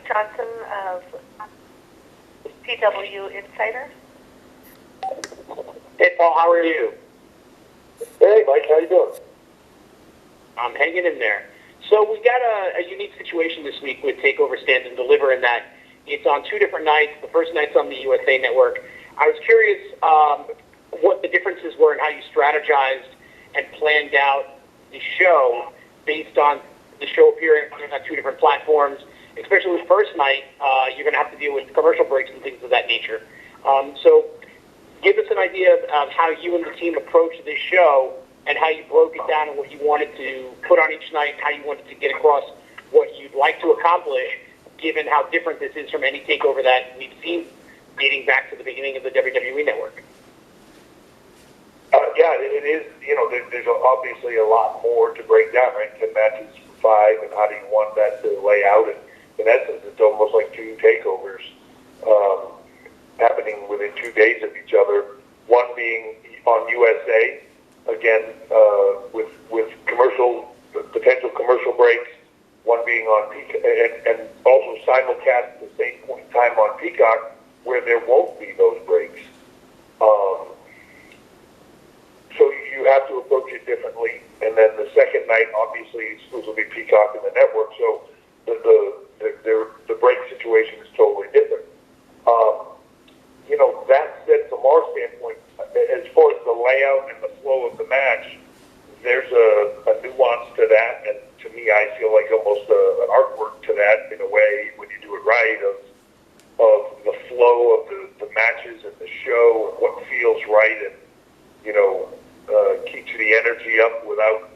Johnson of PW Insider. Hey, Paul, how are you? Hey, Mike, how you doing? I'm hanging in there. So we got a unique situation this week with TakeOver Stand and Deliver in that it's on two different nights. The first night's on the USA Network. I was curious what the differences were in how you strategized and planned out the show based on the show appearing on two different platforms. Especially the first night, you're going to have to deal with commercial breaks and things of that nature. So give us an idea of how you and the team approached this show and how you broke it down and what you wanted to put on each night, how you wanted to get across what you'd like to accomplish, given how different this is from any takeover that we've seen dating back to the beginning of the WWE Network. Yeah, it is, there's obviously a lot more to break down, right? 10 matches for 5, and how do you want that to lay out? And in essence, it's almost like two takeovers happening within 2 days of each other, one being on USA, again, with potential commercial breaks, one being on Peacock, and also simulcast at the same point in time on Peacock, where there won't be those breaks. So you have to approach it differently. And then the second night, obviously, exclusively Peacock and the network. So the break situation is totally different. That said, from our standpoint, as far as the layout and the flow of the match, there's a nuance to that. And to me, I feel like almost an artwork to that in a way when you do it right of the flow of the matches and the show and what feels right and, keeps the energy up without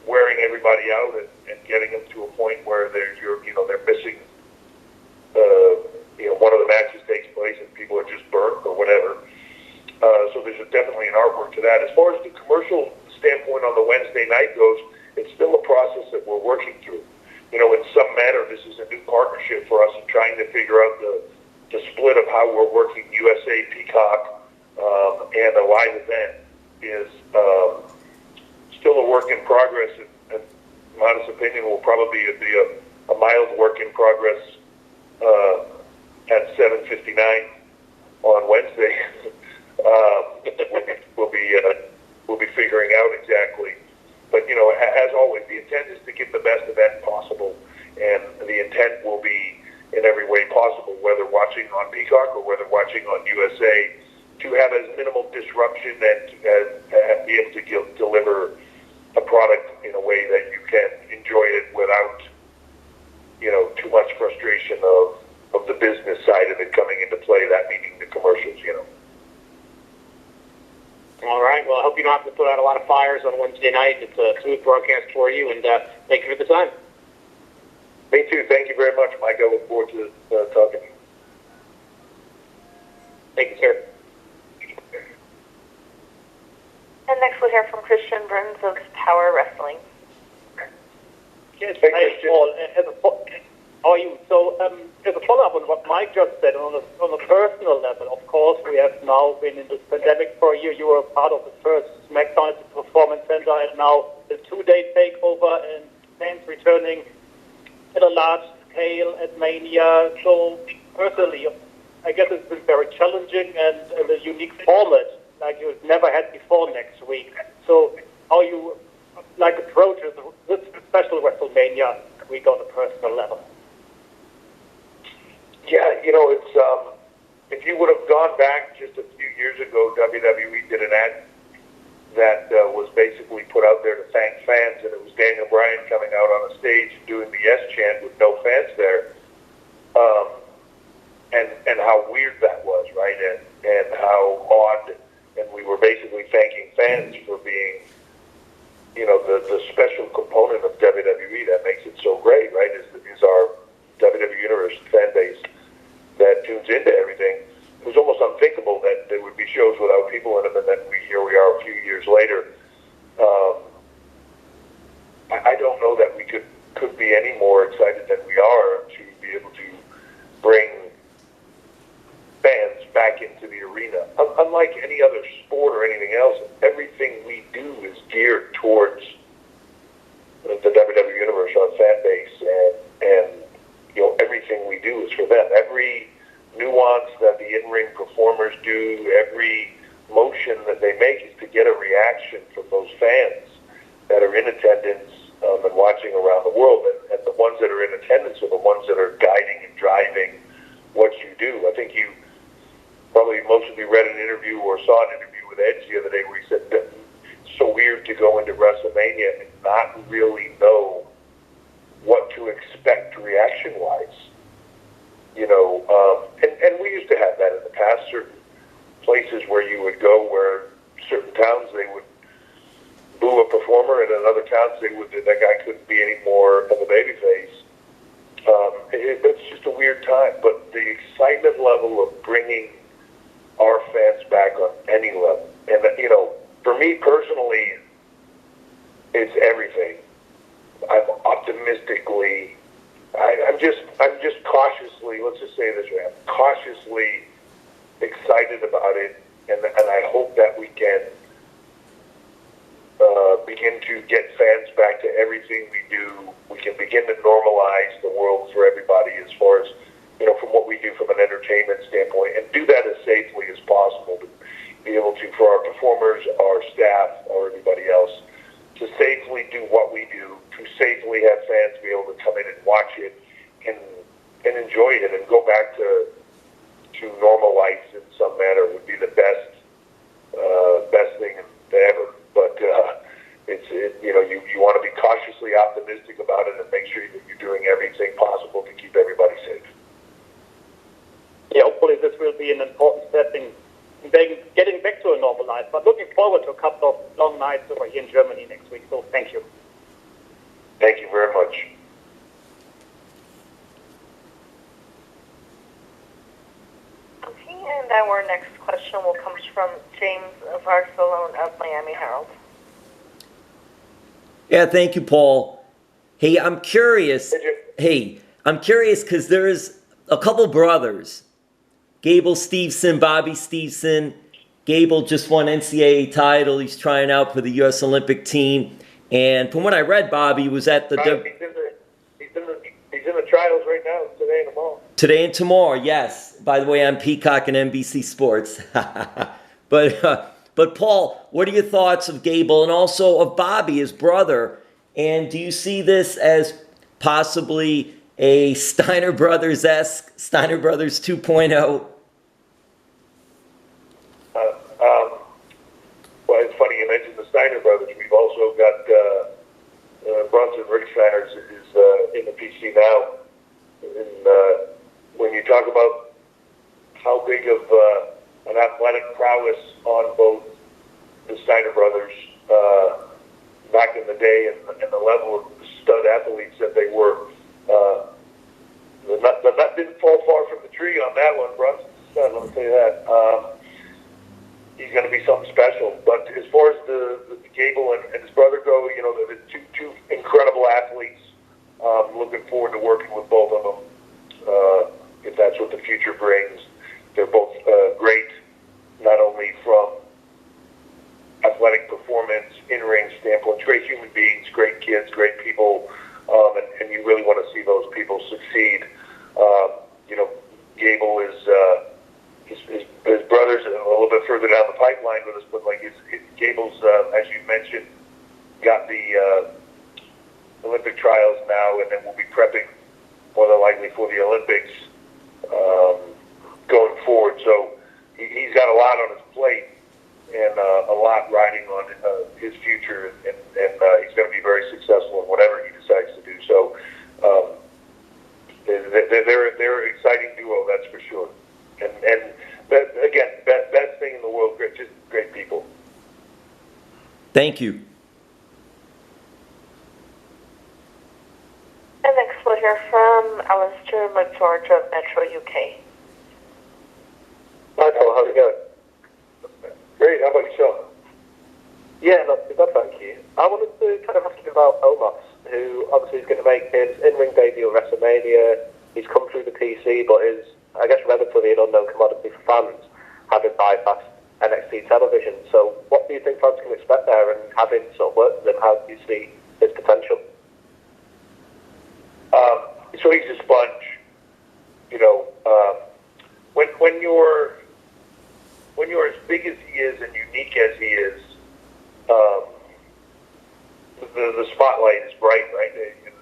wearing everybody out and getting them to a point where they're missing, one of the matches takes place and people are just burnt or whatever. So there's definitely an artwork to that. As far as the commercial standpoint on the Wednesday night goes, it's still a process that we're working through. In some manner, this is a new partnership for us in trying to figure out the split of how we're working USA, Peacock, and a live event is still a work in progress, and in my honest opinion will probably be a mild work in progress at 7:59 on Wednesday. We'll be figuring out exactly. But, as always, the intent is to give the best event possible, and the intent will be in every way possible, whether watching on Peacock or whether watching on USA, to have as minimal disruption and be able to deliver a product in a way that you can enjoy it without, too much frustration of the business side of it coming into play, that meaning the commercials, All right. Well, I hope you don't have to put out a lot of fires on Wednesday night. It's a smooth broadcast for you, and thank you for the time. Me too. Thank you very much, Mike. I look forward to talking to you. Thank you, sir. And next we'll hear from Christian Burns of Power Wrestling. Yes, Hey, hi, Christian. Paul. How are you? So, as a follow-up on what Mike just said, on a personal level, of course, we have now been in this pandemic for a year. You were a part of the first SmackDown at the Performance Center, and now the 2-day takeover and fans returning at a large scale at Mania. So, personally, I guess it's been very challenging and a unique format like you've never had before next week. So, how you approach this special WrestleMania week on a personal level? Yeah, it's if you would have gone back just a few years ago, WWE did an ad that was basically put out there to thank fans, and it was Daniel Bryan coming out on a stage doing the yes chant with no fans there, and how weird that was, right? And how odd, and we were basically thanking fans for being, the special component of WWE that makes it so great, right? Is our WWE Universe fan base that tunes into everything. It was almost unthinkable that there would be shows without people in them, and then here we are a few years later. I don't know that we could be any more excited than we are to be able to bring fans back into the arena. Unlike any other sport or anything else, everything we do is geared towards performers do, every motion that they make is to get a reaction from those fans that are in attendance and watching around the world. And the ones that are in attendance are the ones that are guiding and driving what you do. I think you probably most of you read an interview or saw an interview with Edge the other day where he said that it's so weird to go into WrestleMania and not really know what to expect reaction-wise. And we used to have that in the past, certain places where you would go where certain towns they would boo a performer, and in other towns that guy couldn't be any more of a babyface. It's just a weird time, but the excitement level of bringing our fans back on any level, and for me personally, it's everything. I'm optimistically, I'm just cautiously, let's just say it this way, I'm cautiously excited about it, and I hope that we can begin to get fans back to everything we do. We can begin to normalize the world for everybody as far as, from what we do from an entertainment standpoint, and do that as safely as possible to be able to, for our performers, our staff, or everybody else, to safely do what we do, to safely have fans be able to come in and watch it and enjoy it and go back to normal life in some manner would be the best thing ever. But you want to be cautiously optimistic about it and make sure that you're doing everything possible to keep everybody safe. Yeah, hopefully this will be an important step in getting back to a normal life. But looking forward to a couple of long nights over here in Germany next week. So thank you. Thank you very much. Okay, and our next question will come from James Varsalone of Miami Herald. Yeah, thank you, Paul. Hey, I'm curious. Because there's a couple brothers. Gable Steveson, Bobby Steveson. Gable just won NCAA title. He's trying out for the U.S. Olympic team. And from what I read, Bobby was at the... He's in the trials right now, today and tomorrow. Today and tomorrow, yes. By the way, on Peacock and NBC Sports. But Paul, what are your thoughts of Gable and also of Bobby, his brother? And do you see this as possibly a Steiner Brothers-esque, Steiner Brothers 2.0? Well, it's funny you mentioned the Steiner Brothers. We've also got Bronson Rechsteiner is in the PC now. And when you talk about how big of an athletic prowess on both the Steiner Brothers back in the day and the level of stud athletes that they were, the nut didn't fall far from the tree on that one, Bronson. Let me tell you that. He's going to be something special. But as far as the Gable and his brother go, the two incredible athletes. Looking forward to working with both of them, if that's what the future brings. They're both great, not only from athletic performance, in-ring standpoint, great human beings, great kids, great people, and you really want to see those people succeed. Gable is his brother's a little bit further down the pipeline with us, but Gable's, as you mentioned, got the Olympic trials now, and then we'll be prepping more than likely for the Olympics going forward. So he's got a lot on his plate and a lot riding on his future, and he's going to be very successful in whatever he decides to do. So they're an exciting duo, that's for sure. And again, best thing in the world, just great people. Thank you. And next we'll hear from Aleister McFarlane of Metro UK. Hi, Paul. How's it going? Great. How about yourself? Yeah, not too bad, thank you. I wanted to kind of ask you about Olmos, who obviously is going to make his in-ring debut at WrestleMania. He's come through the PC, but is, I guess, relatively an unknown commodity for fans, having bypassed NXT television. So what do you think fans can expect there, and having sort of worked with him, how do you see his potential? So he's a sponge. When you're when you're as big as he is and unique as he is, the spotlight is bright, right?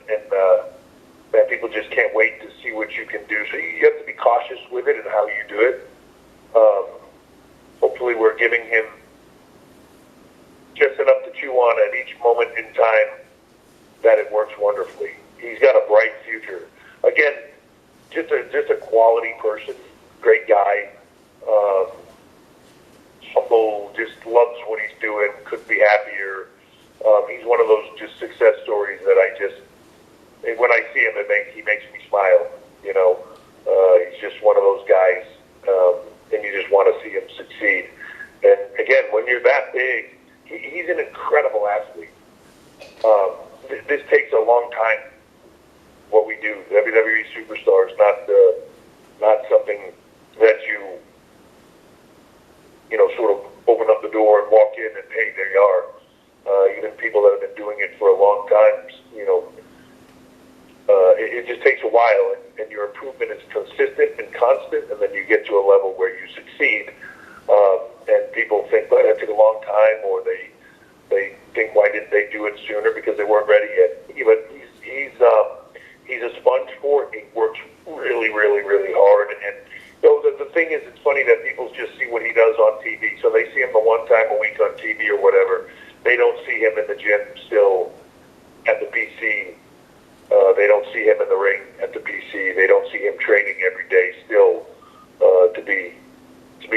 And people just can't wait to see what you can do. So you have to be cautious with it and how you do it. Hopefully we're giving him just enough to chew on at each moment in time that it works wonderfully. He's got a bright future. Again, just a quality person, great guy, humble, just loves what he's doing, couldn't be happier. He's one of those just success stories that when I see him, he makes me smile. You know, he's just one of those guys, and you just want to see him succeed. And again, when you're that big, he's an incredible athlete. This takes a long time. What we do, WWE superstars, not something that you know, sort of open up the door and walk in and hey, there you are. Even people that have been doing it for a long time, you know, it just takes a while, and your improvement is consistent and constant, and then you get to a level where you succeed. And people think, well, that took a long time, or they think, why didn't they do it sooner? Because they weren't ready yet. But he's a sponge for it. He works really, really, really hard. And so the thing is, it's funny that people just see what he does on TV. So they see him the one time a week on TV or whatever. They don't see him in the gym still at the PC. They don't see him in the ring at the PC. They don't see him training every day still to be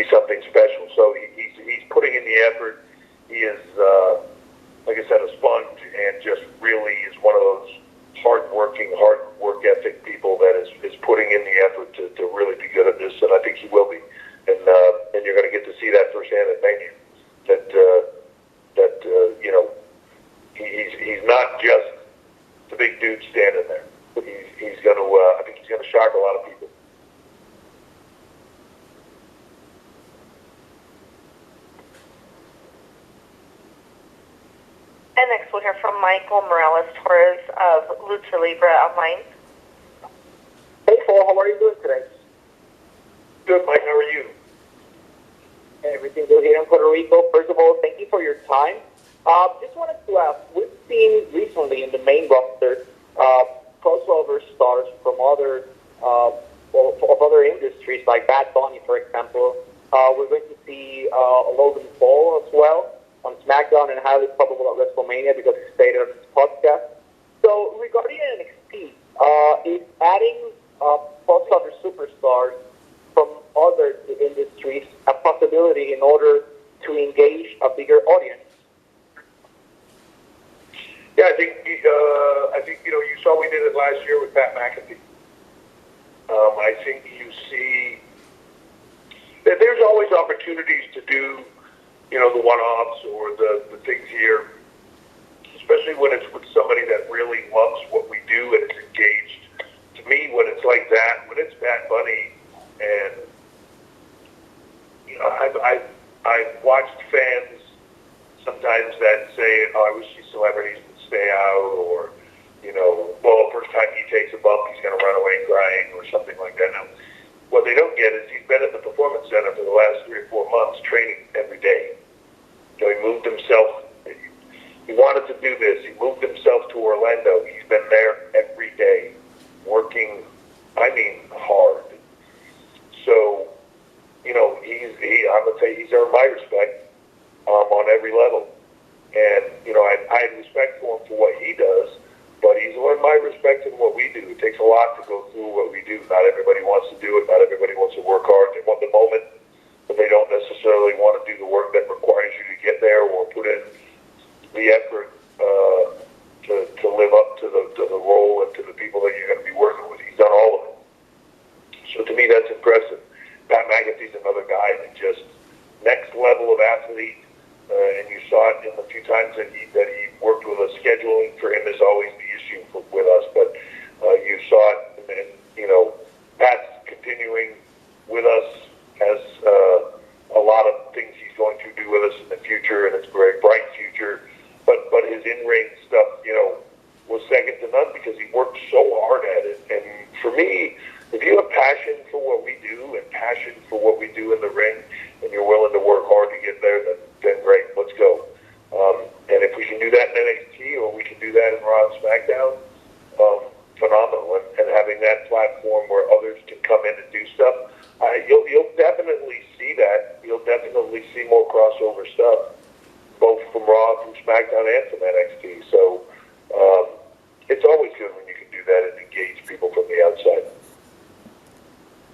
something special. So he's putting in the effort. He is, like I said, a sponge, and just really is one of those hard work ethic people that is putting in the effort to really be good at this, and I think he will be. And you're going to get to see that firsthand at Mania. That you know, he's not just the big dude standing there. He's going to. I think he's going to shock a lot of people. And next we'll hear from Michael Morales-Torres of Lucha Libre Online. Hey, Paul, how are you doing today? Good, Mike. How are you? Everything good here in Puerto Rico. First of all, thank you for your time. Just wanted to ask, we've seen recently in the main roster crossover stars from other of other industries, like Bad Bunny, for example. We're going to see Logan Paul as well on SmackDown, and highly probable at WrestleMania because he stated on his podcast. So regarding NXT, is adding crossover superstars from other industries a possibility in order to engage a bigger audience? Yeah, I think you know, you saw we did it last year with Pat McAfee. I think you see that there's always opportunities to do, you know, the one-offs or the things here, especially when it's with somebody that really loves what we do and is engaged. To me, when it's like that, when it's Bad Bunny, and you know, I've watched fans sometimes that say, "Oh, I wish these celebrities would stay out," or you know, well, the first time he takes a bump, he's going to run away crying, or something like that. Now, what they don't get is he's been at the Performance Center for the last 3 or 4 months, training every day. You know, he moved himself. He wanted to do this. He moved himself to Orlando. He's been there every day, working, I mean, hard. So, you know, I'm going to say he's earned my respect on every level. And, you know, I have respect for him for what he does, but he's earned my respect in what we do. It takes a lot to go through what we do. Not everybody wants to do it. Not everybody wants to work hard. They want the moment, but they don't necessarily want to do the work that requires you to get there or put in the effort to live up to the role and to the people that you're going to be working with. He's done all of it. So to me, that's impressive. Pat McAfee's another guy that just next level of athlete, and you saw it in the few times that he worked with us. Scheduling for him is always the issue with us, but you saw it, and you know, Pat's continuing with us, has a lot of things he's going to do with us in the future, and it's a very bright future. But his in-ring stuff, you know, was second to none because he worked so hard at it. And for me, if you have passion for what we do and passion for what we do in the ring, and you're willing to having that platform where others can come in and do stuff. You'll definitely see that. You'll definitely see more crossover stuff, both from Raw, from SmackDown, and from NXT. So it's always good when you can do that and engage people from the outside.